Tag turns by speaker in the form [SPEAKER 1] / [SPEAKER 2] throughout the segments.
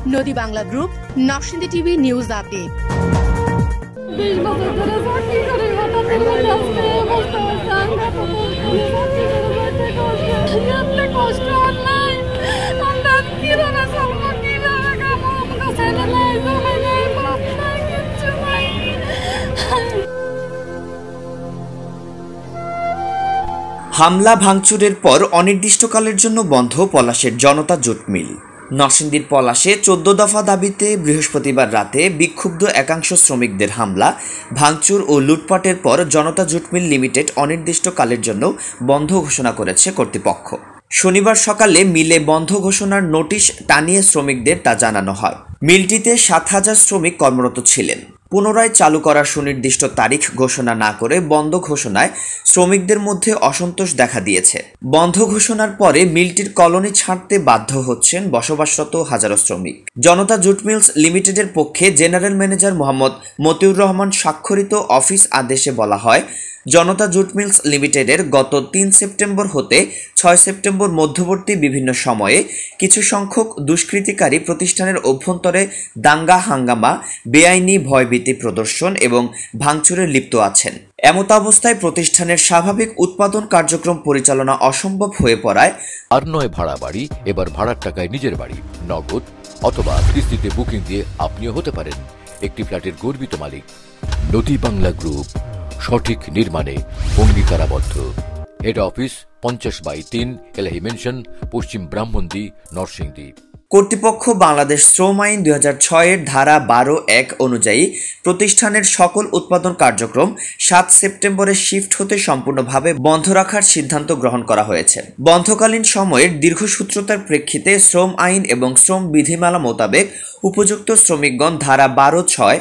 [SPEAKER 1] নদী Bangla group, Narsingdi TV news update.
[SPEAKER 2] 20 বছর ধরে চাকরি করে কষ্ট আর নাই। আমরা কিভাবে চলবো, কিভাবে খাবো? আমরা ছেলে নাই, জমি নাই, বাপ নাই, কিচ্ছু নাই।
[SPEAKER 3] হামলা ভাঙচুরের পর অনির্দিষ্টকালের জন্য বন্ধ পলাশের জনতা জুট মিল। নরসিংদীর পলাশে 14 দফা দাবিতে বৃহস্পতিবার রাতে বিক্ষুব্ধ একাংশ শ্রমিকদের হামলা, ভাঙচুর ও লুটপাটের পর জনতা জুট মিল লিমিটেড অনির্দিষ্টকালের জন্য বন্ধ ঘোষণা করেছে কর্তৃপক্ষ। শনিবার সকালে মিলে বন্ধ ঘোষণার নোটিশ টানিয়ে শ্রমিকদের তা জানানো হয়। মিলটিতে 7,000 শ্রমিক কর্মরত ছিলেন। পুনরায় চালু করার সুনির্দিষ্ট তারিখ ঘোষণা না করে বন্ধ ঘোষণায় শ্রমিকদের মধ্যে অসন্তোষ দেখা দিয়েছে। বন্ধ ঘোষণার পরে মিলটির কলোনি ছাড়তে বাধ্য হচ্ছেন বসবাসরত হাজারো শ্রমিক। জনতা জুট মিলস লিমিটেডের পক্ষে জেনারেল ম্যানেজার মোহাম্মদ মতিউর রহমান স্বাক্ষরিত অফিস আদেশে বলা হয়, জনতা জুট মিলস লিমিটেডের গত 3 সেপ্টেম্বর হতে 6 সেপ্টেম্বর মধ্যবর্তী বিভিন্ন সময়ে কিছু সংখ্যক দুষ্কৃতিকারী প্রতিষ্ঠানের অভ্যন্তরে দাঙ্গা হাঙ্গামা, বেআইনি ভয়ভীতি প্রদর্শন এবং ভাঙচুরে লিপ্ত আছেন। এমতাবস্থায় প্রতিষ্ঠানের স্বাভাবিক উৎপাদন কার্যক্রম পরিচালনা অসম্ভব হয়ে পড়ায়
[SPEAKER 4] আর নয় ভাড়া বাড়ি, এবার ভাড়ার টাকায় নিজের বাড়ি, নগদ অথবা কিস্তিতে বুকিং দিয়ে আপনিও হতে পারেন একটি ফ্ল্যাটের গর্বিত মালিক। নদী বাংলা গ্রুপ, সঠিক নির্মাণে অঙ্গীকারাবদ্ধ। হেড অফিস 50/3 এলাহি মেনশন, পশ্চিম ব্রাহ্মণদী, নরসিংদী।
[SPEAKER 3] কর্তৃপক্ষ বাংলাদেশ শ্রম আইন 2006 এর ধারা 12(1) অনুযায়ী প্রতিষ্ঠানের সকল উৎপাদন কার্যক্রম 7 সেপ্টেম্বরে শিফট হতে সম্পূর্ণভাবে বন্ধ রাখার সিদ্ধান্ত গ্রহণ করা হয়েছে। বন্ধকালীন সময়ের দীর্ঘসূত্রতার প্রেক্ষিতে শ্রম আইন এবং শ্রম বিধিমালা মোতাবেক উপযুক্ত শ্রমিকগণ ধারা 12(6),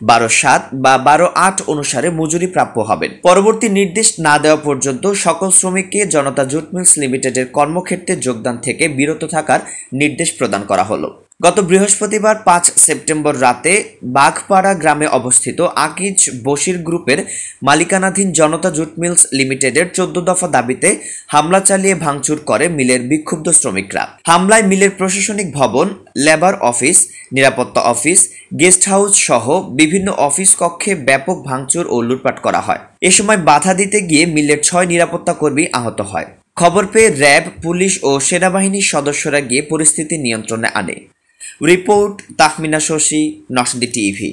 [SPEAKER 3] 12(7) বা 12(8) অনুসারে মজুরি প্রাপ্য হবেন। পরবর্তী নির্দেশ না দেওয়া পর্যন্ত সকল শ্রমিককে জনতা জুট মিলস লিমিটেডের কর্মক্ষেত্রে যোগদান থেকে বিরত থাকার নির্দেশ প্রদান করা হলো। গত বৃহস্পতিবার 5 সেপ্টেম্বর রাতে বাঘপাড়া গ্রামে অবস্থিত আকিজ বশির গ্রুপের মালিকানাধীন জনতা জুট মিলস লিমিটেডের 14 দফা দাবিতে হামলা চালিয়ে ভাঙচুর করে মিলের বিক্ষুব্ধ শ্রমিকরা। হামলায় মিলের প্রশাসনিক ভবন, লেবার অফিস, নিরাপত্তা অফিস, গেস্ট হাউস সহ বিভিন্ন অফিস কক্ষে ব্যাপক ভাঙচুর ও লুটপাট করা হয়। এ সময় বাধা দিতে গিয়ে মিলের 6 নিরাপত্তা কর্মী আহত হয়। খবর পেয়ে র্যাব, পুলিশ ও সেনাবাহিনীর সদস্যরা গিয়ে পরিস্থিতি নিয়ন্ত্রণে আনে। Report Tahmina Shashi, Narsingdi TV.